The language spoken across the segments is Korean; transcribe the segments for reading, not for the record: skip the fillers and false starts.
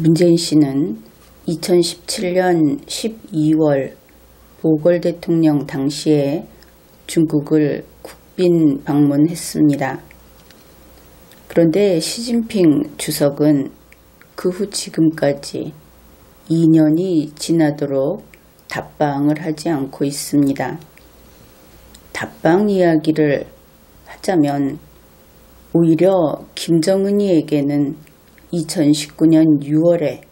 문재인 씨는 2017년 12월 보궐 대통령 당시에 중국을 국빈 방문했습니다. 그런데 시진핑 주석은 그 후 지금까지 2년이 지나도록 답방을 하지 않고 있습니다. 답방 이야기를 하자면 오히려 김정은이에게는 2019년 6월에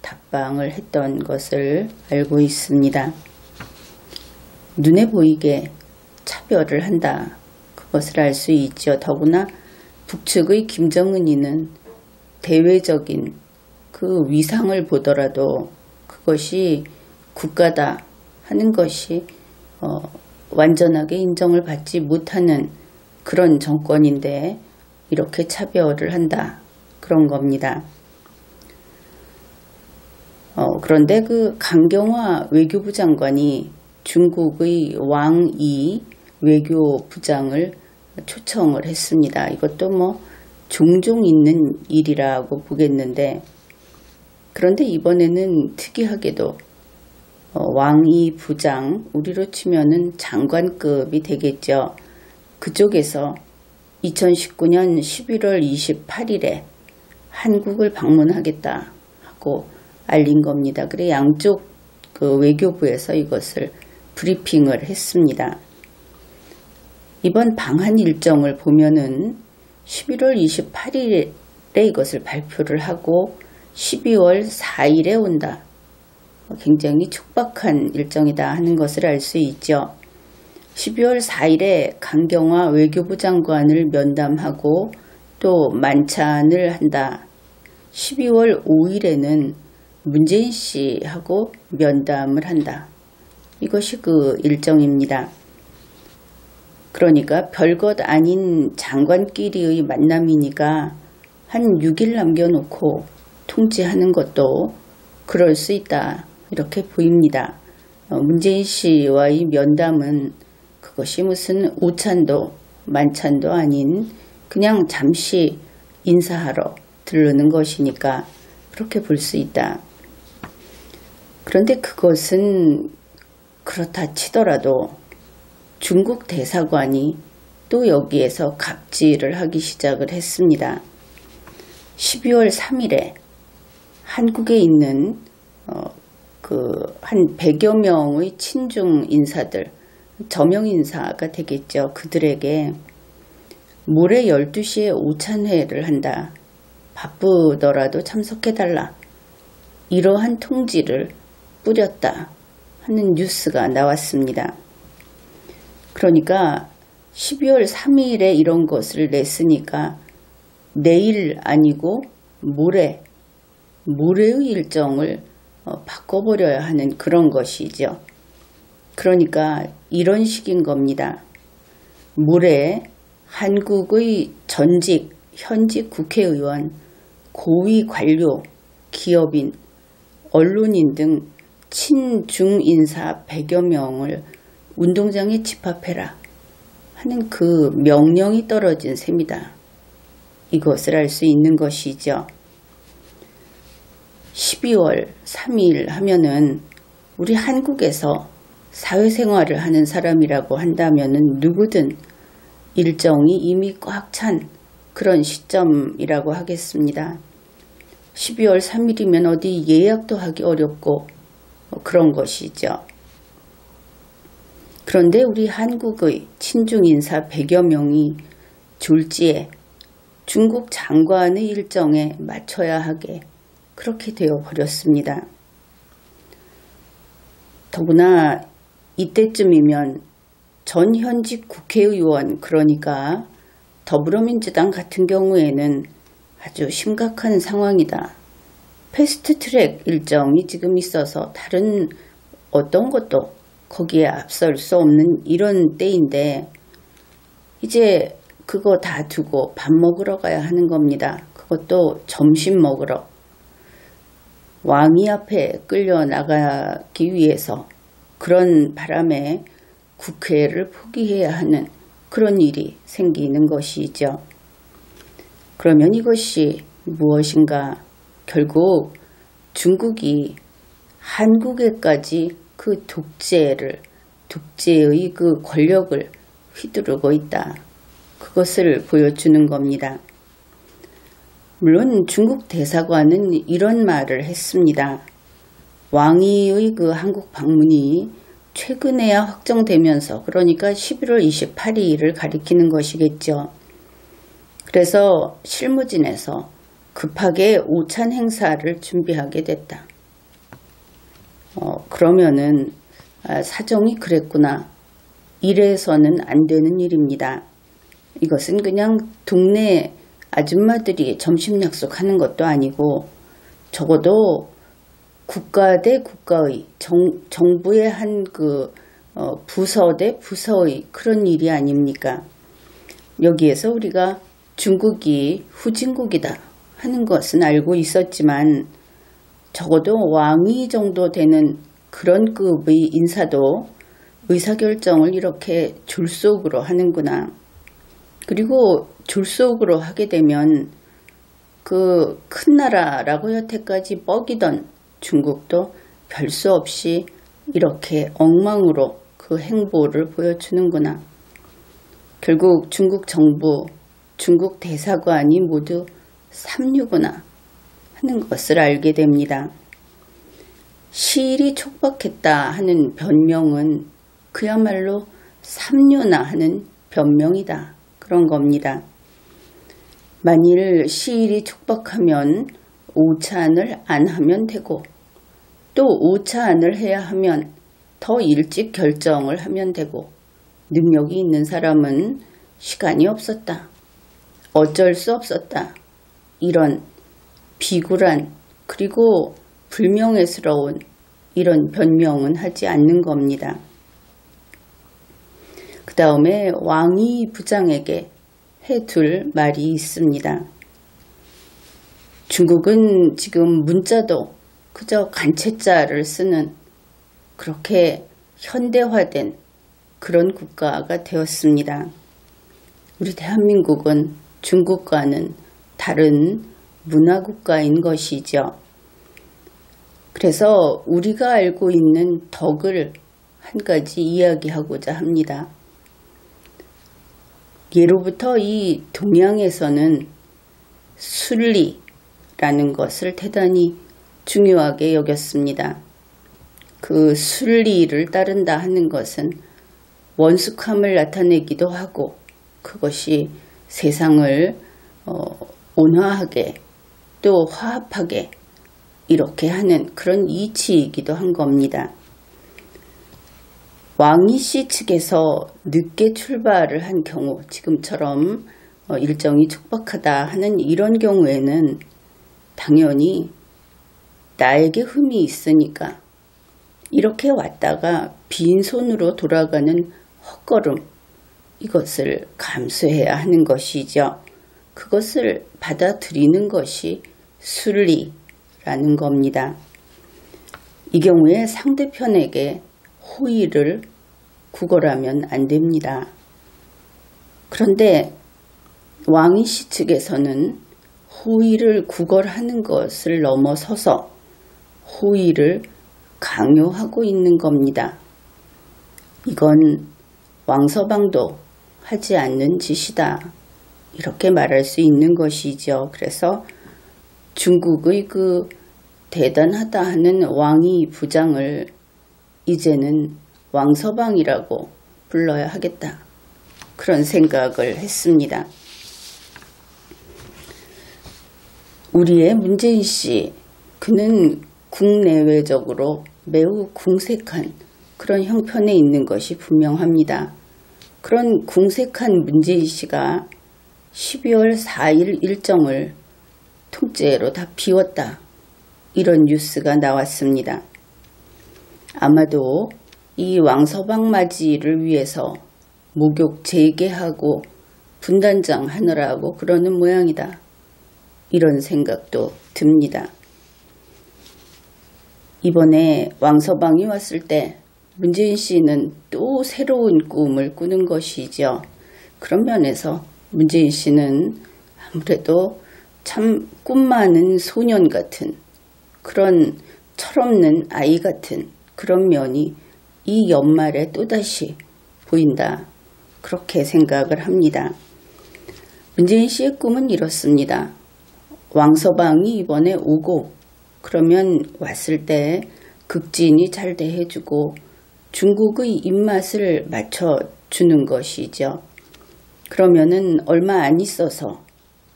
답방을 했던 것을 알고 있습니다. 눈에 보이게 차별을 한다. 그것을 알 수 있죠. 더구나 북측의 김정은이는 대외적인 그 위상을 보더라도 그것이 국가다 하는 것이 완전하게 인정을 받지 못하는 그런 정권인데 이렇게 차별을 한다. 그런 겁니다. 그런데 그 강경화 외교부 장관이 중국의 왕이 외교부장을 초청을 했습니다. 이것도 뭐 종종 있는 일이라고 보겠는데, 그런데 이번에는 특이하게도 왕이 부장, 우리로 치면은 장관급이 되겠죠. 그쪽에서 2019년 11월 28일에 한국을 방문하겠다 하고 알린 겁니다. 그래 양쪽 그 외교부에서 이것을 브리핑을 했습니다. 이번 방한 일정을 보면은 11월 28일에 이것을 발표를 하고 12월 4일에 온다. 굉장히 촉박한 일정이다 하는 것을 알 수 있죠. 12월 4일에 강경화 외교부 장관을 면담하고 또 만찬을 한다. 12월 5일에는 문재인 씨하고 면담을 한다. 이것이 그 일정입니다. 그러니까 별것 아닌 장관끼리의 만남이니까 한 6일 남겨놓고 통지하는 것도 그럴 수 있다. 이렇게 보입니다. 문재인 씨와의 면담은 그것이 무슨 오찬도 만찬도 아닌 그냥 잠시 인사하러 들르는 것이니까 그렇게 볼 수 있다. 그런데 그것은 그렇다 치더라도 중국 대사관이 또 여기에서 갑질을 하기 시작을 했습니다. 12월 3일에 한국에 있는 한 100여 명의 친중 인사들, 저명 인사가 되겠죠. 그들에게 모레 12시에 오찬회를 한다. 바쁘더라도 참석해달라. 이러한 통지를 뿌렸다 하는 뉴스가 나왔습니다. 그러니까 12월 3일에 이런 것을 냈으니까 내일 아니고 모레의 일정을 바꿔버려야 하는 그런 것이죠. 그러니까 이런 식인 겁니다. 모레 한국의 전직, 현직 국회의원, 고위 관료, 기업인, 언론인 등 친중 인사 100여 명을 운동장에 집합해라 하는 그 명령이 떨어진 셈이다. 이것을 알 수 있는 것이죠. 12월 3일 하면은 우리 한국에서 사회생활을 하는 사람이라고 한다면은 누구든 일정이 이미 꽉 찬 그런 시점이라고 하겠습니다. 12월 3일이면 어디 예약도 하기 어렵고 그런 것이죠. 그런데 우리 한국의 친중 인사 100여 명이 졸지에 중국 장관의 일정에 맞춰야 하게 그렇게 되어 버렸습니다. 더구나 이때쯤이면 전 현직 국회의원, 그러니까 더불어민주당 같은 경우에는 아주 심각한 상황이다. 패스트트랙 일정이 지금 있어서 다른 어떤 것도 거기에 앞설 수 없는 이런 때인데 이제 그거 다 두고 밥 먹으러 가야 하는 겁니다. 그것도 점심 먹으러. 왕이 앞에 끌려나가기 위해서 그런 바람에 국회를 포기해야 하는 그런 일이 생기는 것이죠. 그러면 이것이 무엇인가? 결국 중국이 한국에까지 그 독재의 그 권력을 휘두르고 있다. 그것을 보여주는 겁니다. 물론 중국 대사관은 이런 말을 했습니다. 왕위의 그 한국 방문이 최근에야 확정되면서, 그러니까 11월 28일을 가리키는 것이겠죠. 그래서 실무진에서 급하게 오찬 행사를 준비하게 됐다. 그러면은 사정이 그랬구나. 이래서는 안 되는 일입니다. 이것은 그냥 동네 아줌마들이 점심 약속하는 것도 아니고, 적어도 국가 대 국가의, 정부의 한 부서 대 부서의 그런 일이 아닙니까? 여기에서 우리가 중국이 후진국이다 하는 것은 알고 있었지만, 적어도 왕위 정도 되는 그런 급의 인사도 의사결정을 이렇게 졸속으로 하는구나. 그리고 졸속으로 하게 되면 그 큰 나라라고 여태까지 뻐기던 중국도 별 수 없이 이렇게 엉망으로 그 행보를 보여주는구나. 결국 중국 정부, 중국 대사관이 모두 삼류구나 하는 것을 알게 됩니다. 시일이 촉박했다 하는 변명은 그야말로 삼류나 하는 변명이다. 그런 겁니다. 만일 시일이 촉박하면 오찬을 안 하면 되고, 또 오찬을 해야 하면 더 일찍 결정을 하면 되고, 능력이 있는 사람은 시간이 없었다. 어쩔 수 없었다. 이런 비굴한 그리고 불명예스러운 이런 변명은 하지 않는 겁니다. 그 다음에 왕위 부장에게 해둘 말이 있습니다. 중국은 지금 문자도 그저 간체자를 쓰는 그렇게 현대화된 그런 국가가 되었습니다. 우리 대한민국은 중국과는 다른 문화국가인 것이죠. 그래서 우리가 알고 있는 덕을 한 가지 이야기하고자 합니다. 예로부터 이 동양에서는 순리라는 것을 대단히 중요하게 여겼습니다. 그 순리를 따른다 하는 것은 원숙함을 나타내기도 하고, 그것이 세상을 온화하게 또 화합하게 이렇게 하는 그런 이치이기도 한 겁니다. 왕이 씨 측에서 늦게 출발을 한 경우, 지금처럼 일정이 촉박하다 하는 이런 경우에는 당연히 나에게 흠이 있으니까 이렇게 왔다가 빈손으로 돌아가는 헛걸음, 이것을 감수해야 하는 것이죠. 그것을 받아들이는 것이 순리라는 겁니다. 이 경우에 상대편에게 호의를 구걸하면 안 됩니다. 그런데 왕이 씨 측에서는 호의를 구걸하는 것을 넘어서서 호의를 강요하고 있는 겁니다. 이건 왕서방도 하지 않는 짓이다. 이렇게 말할 수 있는 것이죠. 그래서 중국의 그 대단하다 하는 왕위 부장을 이제는 왕서방이라고 불러야 하겠다. 그런 생각을 했습니다. 우리의 문재인 씨, 그는 국내외적으로 매우 궁색한 그런 형편에 있는 것이 분명합니다. 그런 궁색한 문재인 씨가 12월 4일 일정을 통째로 다 비웠다. 이런 뉴스가 나왔습니다. 아마도 이 왕서방 맞이를 위해서 목욕 재개하고 분단장 하느라고 그러는 모양이다. 이런 생각도 듭니다. 이번에 왕서방이 왔을 때 문재인 씨는 또 새로운 꿈을 꾸는 것이죠. 그런 면에서 문재인 씨는 아무래도 참 꿈 많은 소년 같은 그런 철없는 아이 같은 그런 면이 이 연말에 또다시 보인다. 그렇게 생각을 합니다. 문재인 씨의 꿈은 이렇습니다. 왕서방이 이번에 오고 그러면 왔을 때 극진히 잘 대해주고 중국의 입맛을 맞춰주는 것이죠. 그러면은 얼마 안 있어서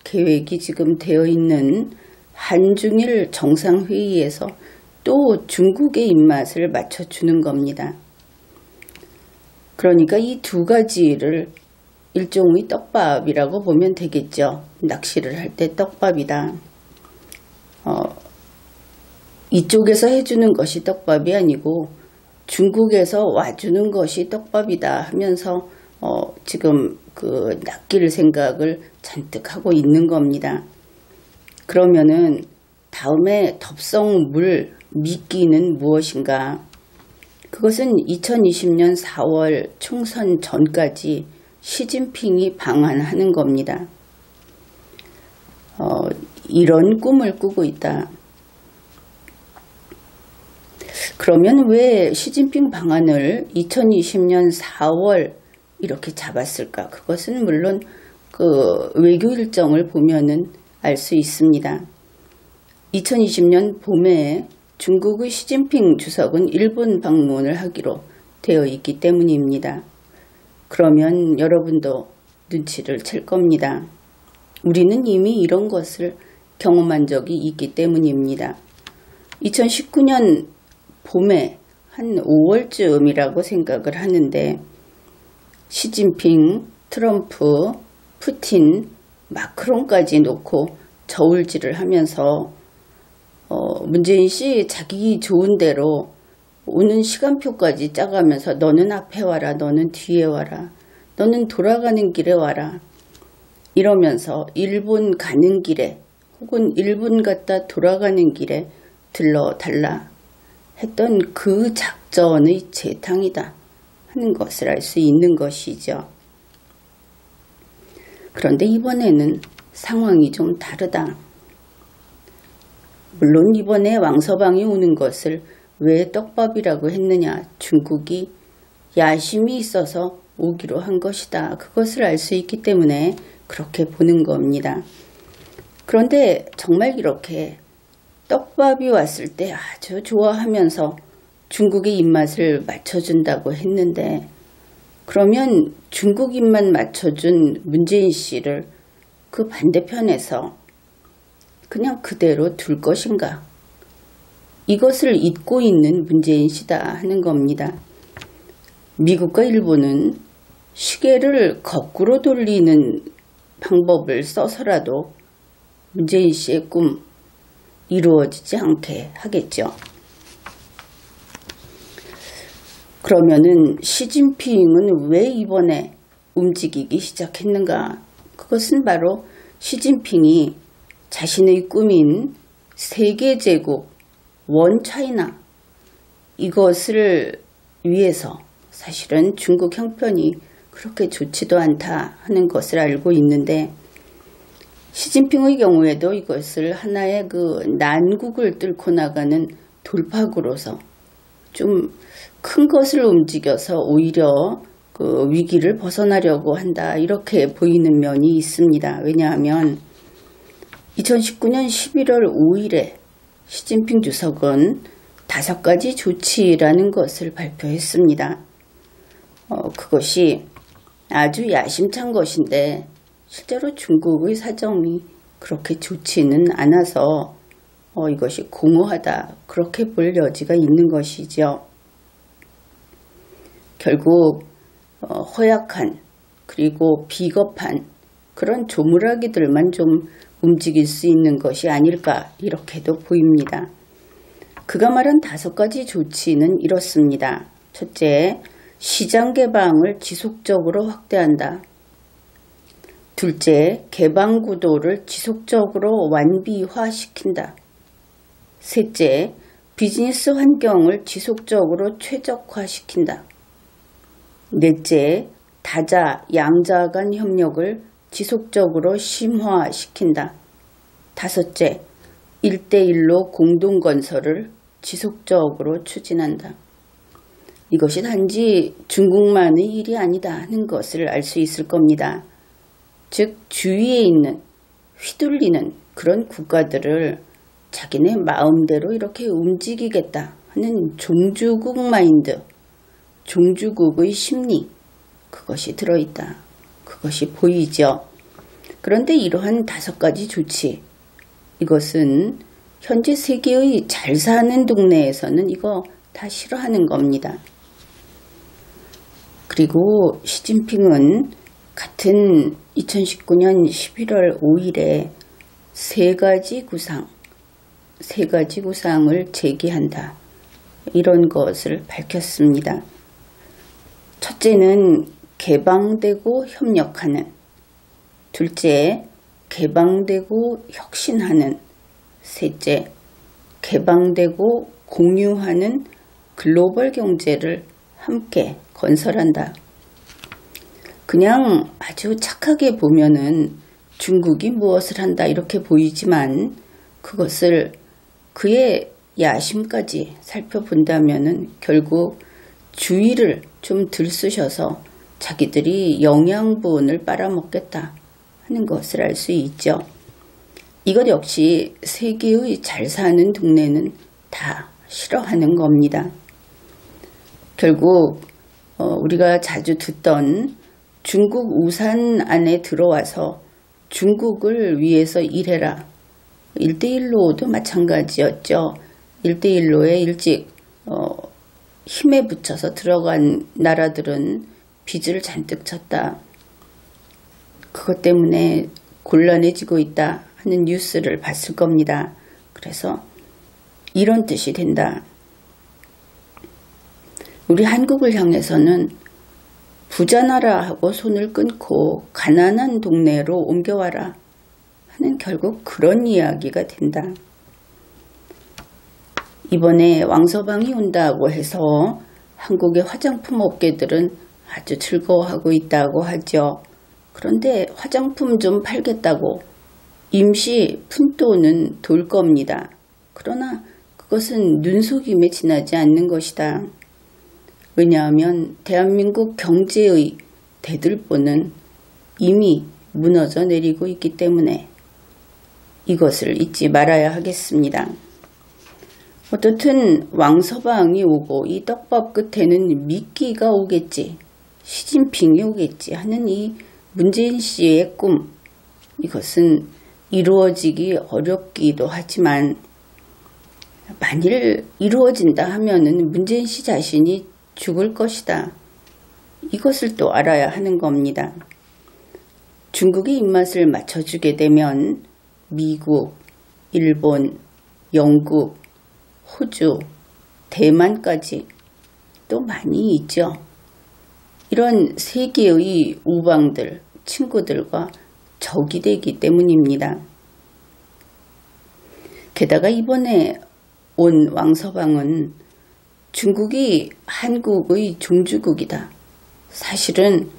계획이 지금 되어 있는 한중일 정상회의에서 또 중국의 입맛을 맞춰주는 겁니다. 그러니까 이 두 가지를 일종의 떡밥이라고 보면 되겠죠. 낚시를 할 때 떡밥이다. 이쪽에서 해주는 것이 떡밥이 아니고 중국에서 와주는 것이 떡밥이다 하면서 지금 그 낚일 생각을 잔뜩 하고 있는 겁니다. 그러면은 다음에 덥석물 미끼는 무엇인가? 그것은 2020년 4월 총선 전까지 시진핑이 방한하는 겁니다. 이런 꿈을 꾸고 있다. 그러면 왜 시진핑 방한을 2020년 4월 이렇게 잡았을까? 그것은 물론 그 외교 일정을 보면은 알 수 있습니다. 2020년 봄에 중국의 시진핑 주석은 일본 방문을 하기로 되어 있기 때문입니다. 그러면 여러분도 눈치를 챌 겁니다. 우리는 이미 이런 것을 경험한 적이 있기 때문입니다. 2019년 봄에 한 5월쯤이라고 생각을 하는데 시진핑, 트럼프, 푸틴, 마크롱까지 놓고 저울질을 하면서 문재인 씨 자기 좋은 대로 오는 시간표까지 짜가면서 너는 앞에 와라, 너는 뒤에 와라, 너는 돌아가는 길에 와라 이러면서 일본 가는 길에 혹은 일본 갔다 돌아가는 길에 들러달라 했던 그 작전의 재탕이다 하는 것을 알 수 있는 것이죠. 그런데 이번에는 상황이 좀 다르다. 물론 이번에 왕서방이 오는 것을 왜 떡밥이라고 했느냐. 중국이 야심이 있어서 오기로 한 것이다. 그것을 알 수 있기 때문에 그렇게 보는 겁니다. 그런데 정말 이렇게 떡밥이 왔을 때 아주 좋아하면서 중국의 입맛을 맞춰준다고 했는데 그러면 중국 입맛 맞춰준 문재인 씨를 그 반대편에서 그냥 그대로 둘 것인가? 이것을 잊고 있는 문재인 씨다 하는 겁니다. 미국과 일본은 시계를 거꾸로 돌리는 방법을 써서라도 문재인 씨의 꿈 이루어지지 않게 하겠죠. 그러면은 시진핑은 왜 이번에 움직이기 시작했는가? 그것은 바로 시진핑이 자신의 꿈인 세계제국 원 차이나 이것을 위해서 사실은 중국 형편이 그렇게 좋지도 않다 하는 것을 알고 있는데 시진핑의 경우에도 이것을 하나의 그 난국을 뚫고 나가는 돌파구로서 좀 큰 것을 움직여서 오히려 그 위기를 벗어나려고 한다 이렇게 보이는 면이 있습니다. 왜냐하면 2019년 11월 5일에 시진핑 주석은 5가지 조치라는 것을 발표했습니다. 그것이 아주 야심찬 것인데 실제로 중국의 사정이 그렇게 좋지는 않아서 이것이 공허하다 그렇게 볼 여지가 있는 것이죠. 결국 허약한 그리고 비겁한 그런 조물아기들만 좀 움직일 수 있는 것이 아닐까 이렇게도 보입니다. 그가 말한 5가지 조치는 이렇습니다. 첫째, 시장 개방을 지속적으로 확대한다. 둘째, 개방 구도를 지속적으로 완비화시킨다. 셋째, 비즈니스 환경을 지속적으로 최적화시킨다. 넷째, 다자, 양자 간 협력을 지속적으로 심화시킨다. 다섯째, 1대1로 공동건설을 지속적으로 추진한다. 이것이 단지 중국만의 일이 아니다 하는 것을 알 수 있을 겁니다. 즉 주위에 있는 휘둘리는 그런 국가들을 자기네 마음대로 이렇게 움직이겠다 하는 종주국 마인드, 종주국의 심리, 그것이 들어있다. 그것이 보이죠. 그런데 이러한 5가지 조치, 이것은 현재 세계의 잘 사는 동네에서는 이거 다 싫어하는 겁니다. 그리고 시진핑은 같은 2019년 11월 5일에 3가지 구상을 제기한다. 이런 것을 밝혔습니다. 첫째는 개방되고 협력하는, 둘째 개방되고 혁신하는, 셋째 개방되고 공유하는 글로벌 경제를 함께 건설한다. 그냥 아주 착하게 보면은 중국이 무엇을 한다 이렇게 보이지만 그것을 그의 야심까지 살펴본다면은 결국 주의를 좀 들쑤셔서 자기들이 영양분을 빨아먹겠다 하는 것을 알 수 있죠. 이것 역시 세계의 잘 사는 동네는 다 싫어하는 겁니다. 결국 우리가 자주 듣던 중국 우산 안에 들어와서 중국을 위해서 일해라. 1대1로도 마찬가지였죠. 1대1로에 일찍 힘에 붙여서 들어간 나라들은 빚을 잔뜩 졌다. 그것 때문에 곤란해지고 있다 하는 뉴스를 봤을 겁니다. 그래서 이런 뜻이 된다. 우리 한국을 향해서는 부자 나라하고 손을 끊고 가난한 동네로 옮겨와라 하는 결국 그런 이야기가 된다. 이번에 왕서방이 온다고 해서 한국의 화장품 업계들은 아주 즐거워하고 있다고 하죠. 그런데 화장품 좀 팔겠다고 임시 푼돈은 돌 겁니다. 그러나 그것은 눈속임에 지나지 않는 것이다. 왜냐하면 대한민국 경제의 대들보는 이미 무너져 내리고 있기 때문에 이것을 잊지 말아야 하겠습니다. 어떻든 왕서방이 오고 이 떡밥 끝에는 미끼가 오겠지, 시진핑이 오겠지 하는 이 문재인 씨의 꿈, 이것은 이루어지기 어렵기도 하지만 만일 이루어진다 하면은 문재인 씨 자신이 죽을 것이다. 이것을 또 알아야 하는 겁니다. 중국의 입맛을 맞춰주게 되면 미국, 일본, 영국, 호주, 대만까지 또 많이 있죠. 이런 세계의 우방들, 친구들과 적이 되기 때문입니다. 게다가 이번에 온 왕서방은 중국이 한국의 종주국이다. 사실은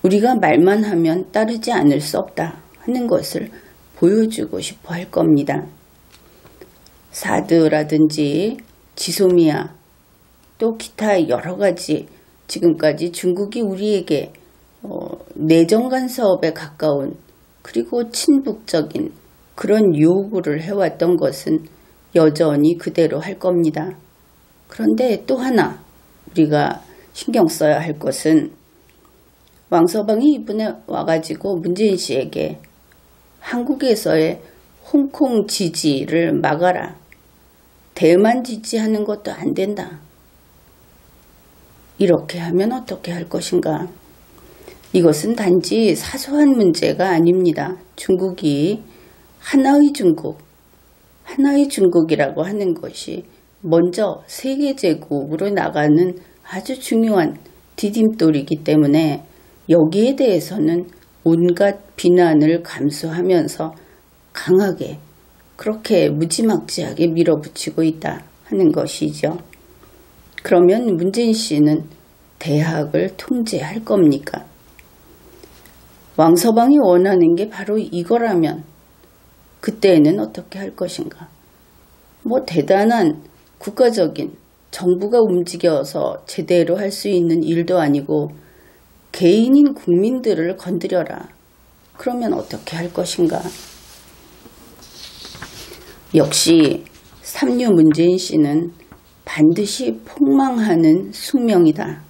우리가 말만 하면 따르지 않을 수 없다 하는 것을 보여주고 싶어 할 겁니다. 사드라든지 지소미아 또 기타 여러 가지 지금까지 중국이 우리에게 내정 간섭에 가까운 그리고 친북적인 그런 요구를 해왔던 것은 여전히 그대로 할 겁니다. 그런데 또 하나 우리가 신경 써야 할 것은 왕서방이 이번에 와가지고 문재인 씨에게 한국에서의 홍콩 지지를 막아라. 대만 지지하는 것도 안 된다. 이렇게 하면 어떻게 할 것인가? 이것은 단지 사소한 문제가 아닙니다. 중국이 하나의 중국이라고 하는 것이 먼저 세계제국으로 나가는 아주 중요한 디딤돌이기 때문에 여기에 대해서는 온갖 비난을 감수하면서 강하게 그렇게 무지막지하게 밀어붙이고 있다 하는 것이죠. 그러면 문재인 씨는 대학을 통제할 겁니까? 왕서방이 원하는 게 바로 이거라면 그때는 어떻게 할 것인가? 뭐 대단한 국가적인 정부가 움직여서 제대로 할 수 있는 일도 아니고 개인인 국민들을 건드려라. 그러면 어떻게 할 것인가? 역시 삼류 문재인 씨는 반드시 폭망하는 숙명이다.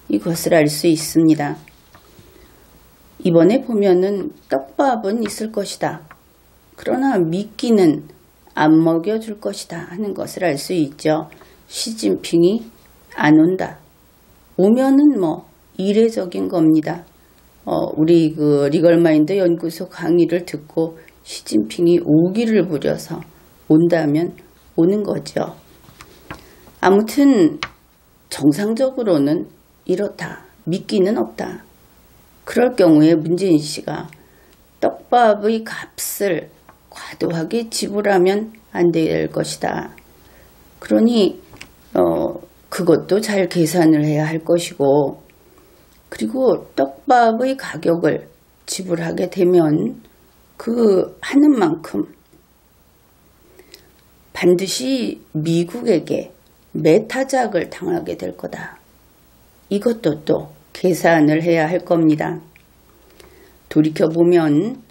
이것을 알 수 있습니다. 이번에 보면은 떡밥은 있을 것이다. 그러나 미끼는 안 먹여줄 것이다 하는 것을 알 수 있죠. 시진핑이 안 온다. 오면은 뭐 이례적인 겁니다. 우리 그 리걸마인드 연구소 강의를 듣고 시진핑이 오기를 부려서 온다면 오는 거죠. 아무튼 정상적으로는 이렇다. 미끼는 없다. 그럴 경우에 문재인 씨가 떡밥의 값을 과도하게 지불하면 안 될 것이다. 그러니 그것도 잘 계산을 해야 할 것이고, 그리고 떡밥의 가격을 지불하게 되면 그 하는 만큼 반드시 미국에게 매타작을 당하게 될 거다. 이것도 또 계산을 해야 할 겁니다. 돌이켜보면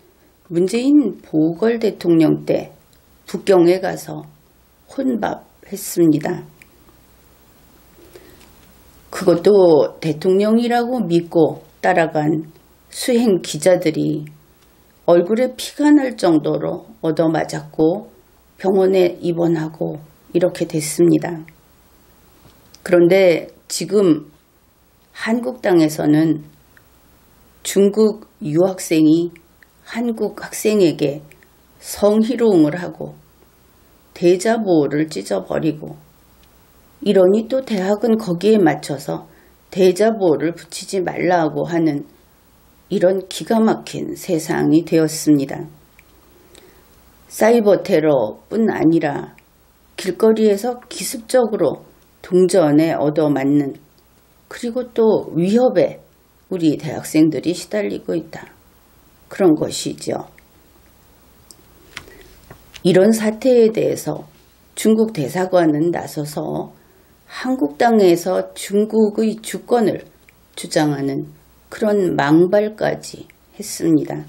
문재인 보궐 대통령 때 북경에 가서 혼밥했습니다. 그것도 대통령이라고 믿고 따라간 수행 기자들이 얼굴에 피가 날 정도로 얻어맞았고 병원에 입원하고 이렇게 됐습니다. 그런데 지금 한국 땅에서는 중국 유학생이 한국 학생에게 성희롱을 하고 대자보를 찢어버리고, 이러니 또 대학은 거기에 맞춰서 대자보를 붙이지 말라고 하는 이런 기가 막힌 세상이 되었습니다. 사이버 테러뿐 아니라 길거리에서 기습적으로 동전에 얻어맞는, 그리고 또 위협에 우리 대학생들이 시달리고 있다. 그런 것이죠. 이런 사태에 대해서 중국 대사관은 나서서 한국 땅에서 중국의 주권을 주장하는 그런 망발까지 했습니다.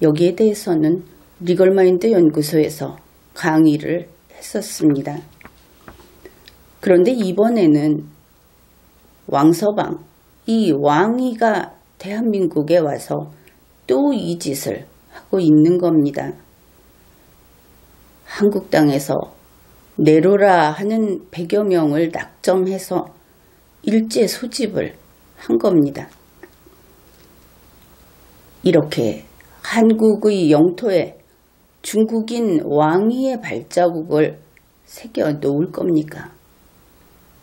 여기에 대해서는 리걸마인드 연구소에서 강의를 했었습니다. 그런데 이번에는 왕서방, 이 왕이가 대한민국에 와서 또 이 짓을 하고 있는 겁니다. 한국 땅에서 내로라 하는 100여 명을 낙점해서 일제 소집을 한 겁니다. 이렇게 한국의 영토에 중국인 왕위의 발자국을 새겨 놓을 겁니까?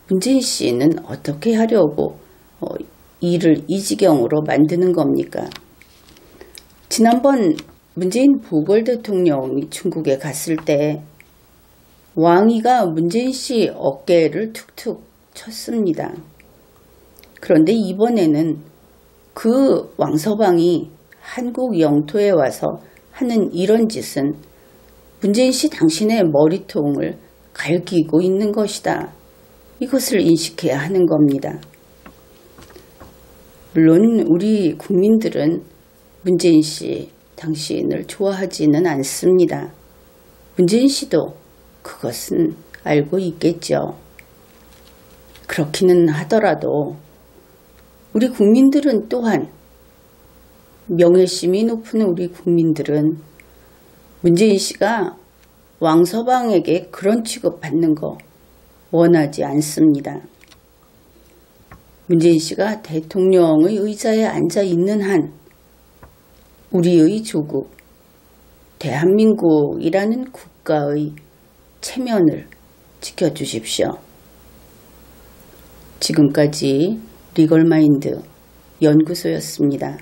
문재인 씨는 어떻게 하려고 일을 이 지경으로 만드는 겁니까? 지난번 문재인 보궐 대통령이 중국에 갔을 때 왕이가 문재인 씨 어깨를 툭툭 쳤습니다. 그런데 이번에는 그 왕서방이 한국 영토에 와서 하는 이런 짓은 문재인 씨 당신의 머리통을 갈기고 있는 것이다. 이것을 인식해야 하는 겁니다. 물론 우리 국민들은 문재인 씨 당신을 좋아하지는 않습니다. 문재인 씨도 그것은 알고 있겠죠. 그렇기는 하더라도 우리 국민들은 또한, 명예심이 높은 우리 국민들은 문재인 씨가 왕서방에게 그런 취급받는 거 원하지 않습니다. 문재인 씨가 대통령의 의자에 앉아 있는 한 우리의 조국, 대한민국이라는 국가의 체면을 지켜주십시오. 지금까지 리걸마인드 연구소였습니다.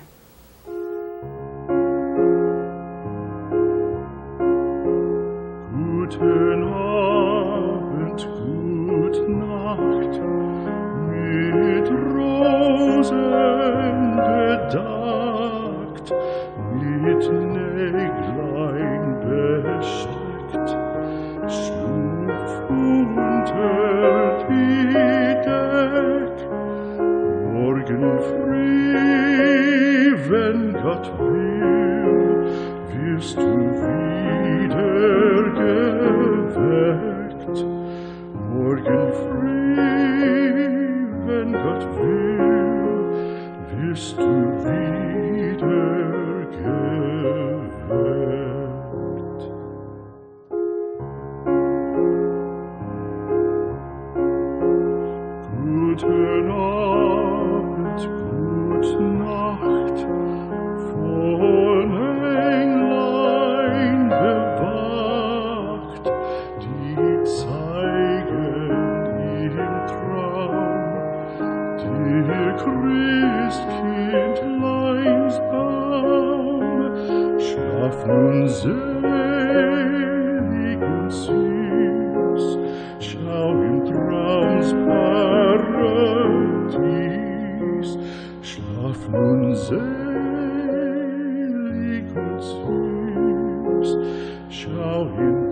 Guten Abend, gute Nacht, mit Rosen bedeckt, mit Näglein wenn Gott will, wirst du wieder geweckt. Morgen früh, wenn Gott will, wirst du wieder geweckt. Guten Abend, gute Nacht, von Englein bewacht, die zeigen im Traum dir Christkindleins Baum. Schlaf nun selig und süß, schau im Traums Paradies. Schlaf nun selig und süß, schau im